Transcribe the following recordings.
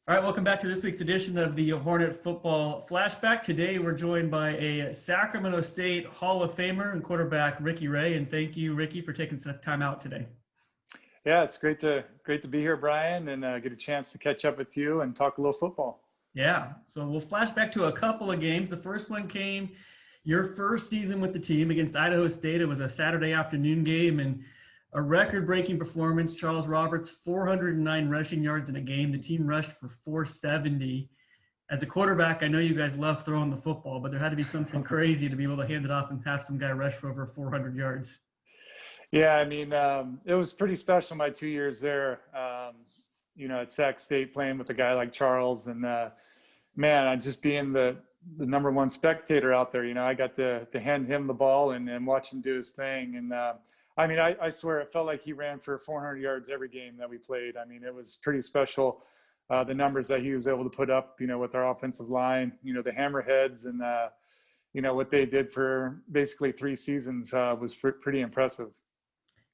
All right, welcome back to this week's edition of the Hornet Football Flashback. Today we're joined by a Sacramento State Hall of Famer and quarterback, Ricky Ray. And thank you, Ricky, for taking some time out today. Yeah, it's great to be here, Brian, and get a chance to catch up with you and talk a little football. Yeah, so we'll flash back to a couple of games. The first one came your first season with the team against Idaho State. It was a Saturday afternoon game and a record-breaking performance. Charles Roberts, 409 rushing yards in a game. The team rushed for 470. As a quarterback, I know you guys love throwing the football, but there had to be something crazy to be able to hand it off and have some guy rush for over 400 yards. Yeah, I mean, it was pretty special my 2 years there, at Sac State playing with a guy like Charles. And, man, I just being the number one spectator out there, I got to hand him the ball and watch him do his thing. And, I swear it felt like he ran for 400 yards every game that we played. I mean, it was pretty special. The numbers that he was able to put up, with our offensive line, the hammerheads and, what they did for basically 3 seasons was pretty impressive.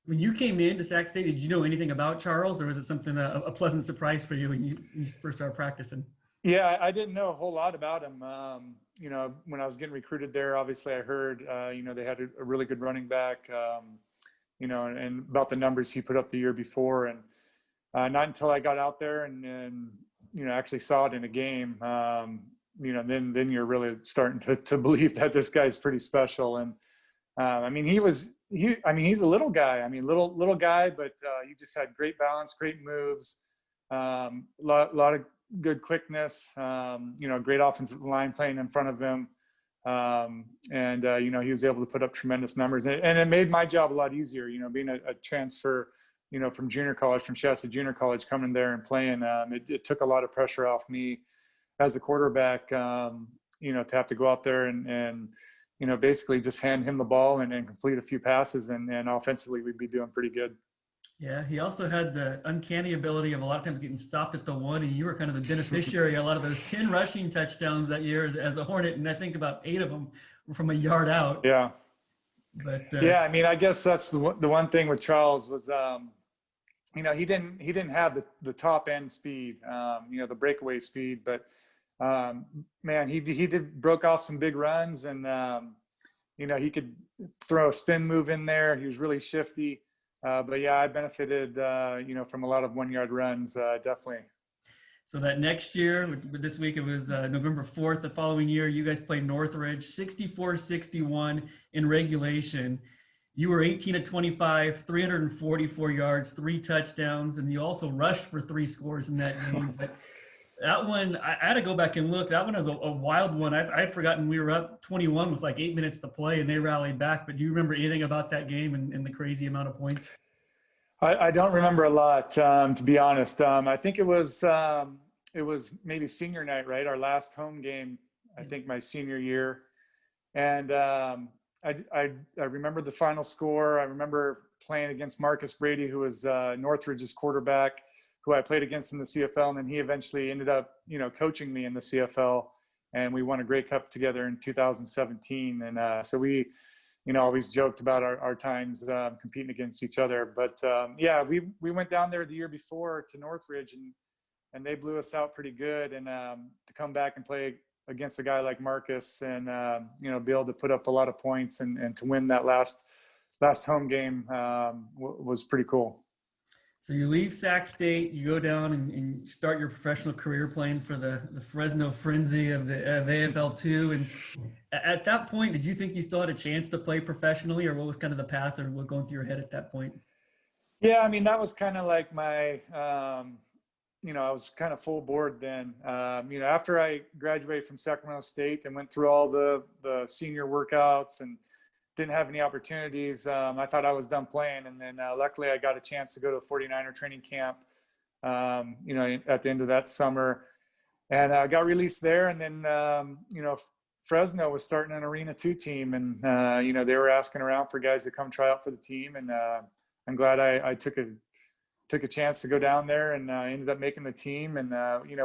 When you came into Sac State, did you know anything about Charles, or was it something a pleasant surprise for you when you first started practicing? Yeah, I didn't know a whole lot about him. When I was getting recruited there, obviously I heard, they had a really good running back, and about the numbers he put up the year before. And not until I got out there and actually saw it in a game, then you're really starting to believe that this guy's pretty special. And he's a little guy. Little guy, but he just had great balance, great moves, lot of good quickness. Great offensive line playing in front of him, he was able to put up tremendous numbers, and it made my job a lot easier. Being a transfer, from junior college, from Shasta Junior College, coming there and playing, it took a lot of pressure off me as a quarterback. To have to go out there and basically just hand him the ball and complete a few passes, and offensively we'd be doing pretty good. Yeah, he also had the uncanny ability of a lot of times getting stopped at the one, and you were kind of the beneficiary of a lot of those 10 rushing touchdowns that year as a Hornet, and I think about 8 of them were from a yard out. Yeah. But I guess that's the one thing with Charles was, he didn't have the top end speed, the breakaway speed, but man, he broke off some big runs, and he could throw a spin move in there. He was really shifty. But yeah, I benefited, from a lot of 1 yard runs, definitely. So that next year, this week, it was November 4th. The following year, you guys played Northridge, 64-61 in regulation. You were 18 of 25, 344 yards, 3 touchdowns, and you also rushed for 3 scores in that game. But that one, I had to go back and look. That one was a wild one. I'd forgotten we were up 21 with like 8 minutes to play, and they rallied back. But do you remember anything about that game and the crazy amount of points? I don't remember a lot, to be honest. I think it was maybe senior night, right? Our last home game, I think my senior year. And I remember the final score. I remember playing against Marcus Brady, who was Northridge's quarterback, who I played against in the CFL, and then he eventually ended up, coaching me in the CFL, and we won a Grey Cup together in 2017. And so we, always joked about our times competing against each other. But yeah, we went down there the year before to Northridge, and they blew us out pretty good. And to come back and play against a guy like Marcus, and be able to put up a lot of points and to win that last home game was pretty cool. So you leave Sac State, you go down and start your professional career playing for the Fresno Frenzy of AFL2. And at that point, did you think you still had a chance to play professionally, or what was kind of the path or what going through your head at that point? Yeah, that was kind of like my, I was kind of full board then. After I graduated from Sacramento State and went through all the senior workouts and didn't have any opportunities, I thought I was done playing. And then luckily I got a chance to go to a 49er training camp, at the end of that summer. And I got released there. And then, Fresno was starting an Arena 2 team. And, they were asking around for guys to come try out for the team. And I'm glad I took a chance to go down there, and ended up making the team. And,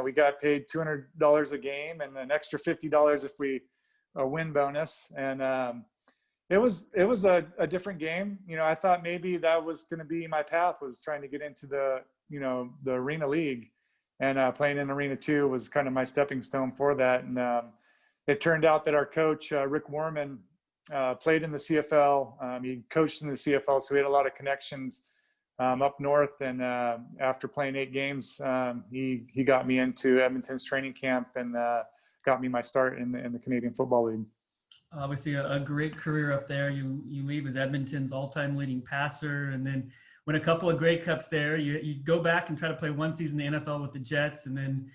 we got paid $200 a game and an extra $50 if we a win bonus. And it was a different game. I thought maybe that was going to be my path, was trying to get into the Arena League. and playing in Arena 2 was kind of my stepping stone for that. And it turned out that our coach, Rick Warman, played in the CFL. He coached in the CFL, so he had a lot of connections up north. And after playing 8 games, he got me into Edmonton's training camp and got me my start in the Canadian Football League. Obviously, a great career up there. You leave as Edmonton's all-time leading passer, and then win a couple of Grey Cups there. You go back and try to play one season in the NFL with the Jets, and then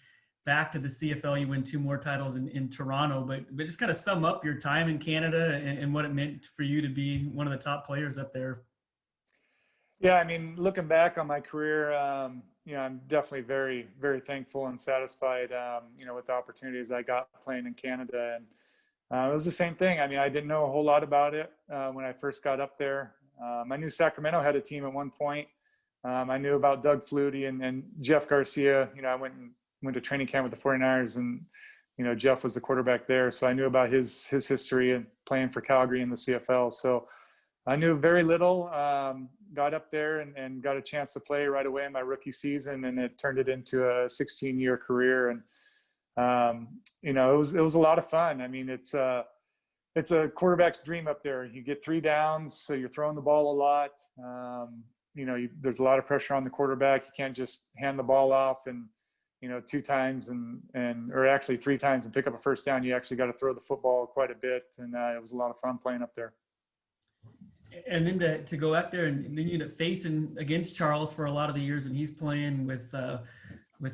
back to the CFL. You win 2 more titles in Toronto. But just kind of sum up your time in Canada and what it meant for you to be one of the top players up there. Yeah, I mean, looking back on my career, I'm definitely very, very thankful and satisfied, with the opportunities I got playing in Canada. And it was the same thing. I mean, I didn't know a whole lot about it when I first got up there. I knew Sacramento had a team at one point. I knew about Doug Flutie and Jeff Garcia. I went to training camp with the 49ers, and Jeff was the quarterback there, so I knew about his history and playing for Calgary in the CFL. So I knew very little. Got up there and got a chance to play right away in my rookie season, and it turned it into a 16-year career. And it was a lot of fun. I mean, it's a quarterback's dream up there. You get 3 downs, so you're throwing the ball a lot. There's a lot of pressure on the quarterback. You can't just hand the ball off and 2 times or actually 3 times and pick up a first down. You actually got to throw the football quite a bit, and it was a lot of fun playing up there. And then to go up there and then you end up facing against Charles for a lot of the years when he's playing with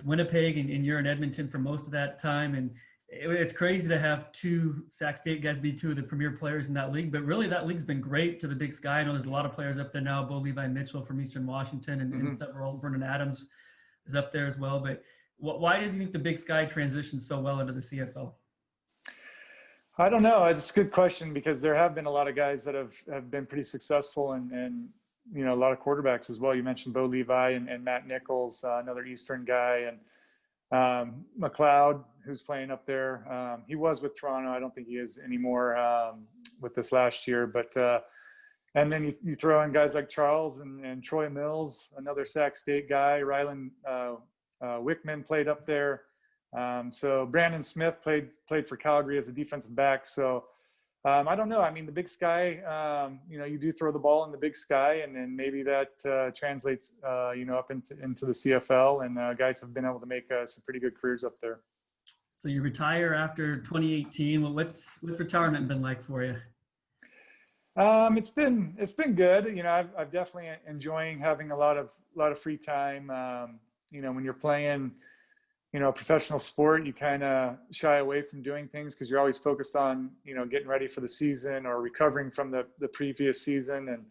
Winnipeg, and you're in Edmonton for most of that time. And it's crazy to have 2 Sac State guys be 2 of the premier players in that league. But really, that league's been great to the Big Sky. I know there's a lot of players up there now. Bo Levi Mitchell from Eastern Washington and several. Vernon Adams is up there as well. But why does he think the Big Sky transitions so well into the CFL? I don't know. It's a good question, because there have been a lot of guys that have been pretty successful, and a lot of quarterbacks as well. You mentioned Bo Levi and Matt Nichols, another Eastern guy, and McLeod, who's playing up there. He was with Toronto. I don't think he is anymore with this last year. But and then you throw in guys like Charles and Troy Mills, another Sac State guy. Rylan Wickman played up there. So Brandon Smith played for Calgary as a defensive back. So I don't know. I mean, the Big Sky, you do throw the ball in the Big Sky, and then maybe that translates, up into the CFL, and guys have been able to make some pretty good careers up there. So you retire after 2018. Well, what's retirement been like for you? It's been good. I've definitely enjoying having a lot of free time. When you're playing professional sport, you kind of shy away from doing things because you're always focused on, getting ready for the season or recovering from the previous season.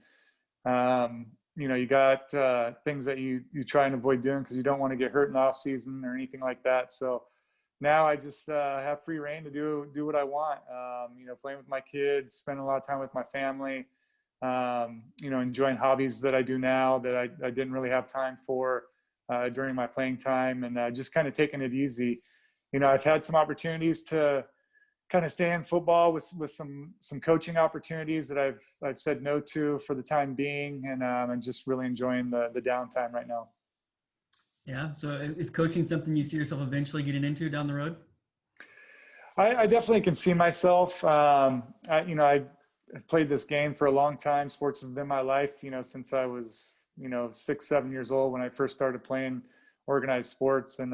And, you got things that you try and avoid doing because you don't want to get hurt in the off season or anything like that. So now I just have free reign to do what I want, playing with my kids, spending a lot of time with my family, enjoying hobbies that I do now that I didn't really have time for during my playing time, and just kind of taking it easy. I've had some opportunities to kind of stay in football with some coaching opportunities that I've said no to for the time being, and I'm just really enjoying the downtime right now. Yeah. So is coaching something you see yourself eventually getting into down the road? I definitely can see myself. I've played this game for a long time. Sports have been my life, since I was 6-7 years old when I first started playing organized sports, and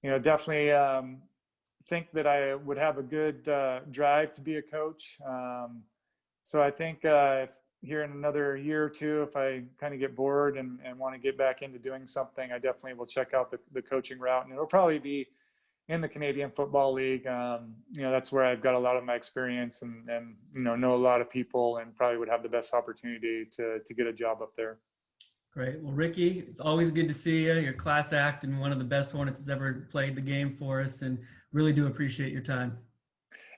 definitely think that I would have a good drive to be a coach. So I think if here in another year or 2, if I kind of get bored and want to get back into doing something, I definitely will check out the coaching route, and it'll probably be in the Canadian Football League. That's where I've got a lot of my experience and know a lot of people, and probably would have the best opportunity to get a job up there. Great. Well, Ricky, it's always good to see you. You're a class act and one of the best Hornets that's ever played the game for us, and really do appreciate your time.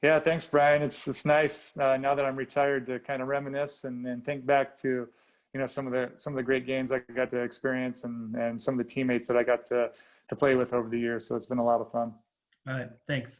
Yeah, thanks, Brian. It's nice now that I'm retired to kind of reminisce and think back to some of the great games I got to experience and some of the teammates that I got to play with over the years. So it's been a lot of fun. All right. Thanks.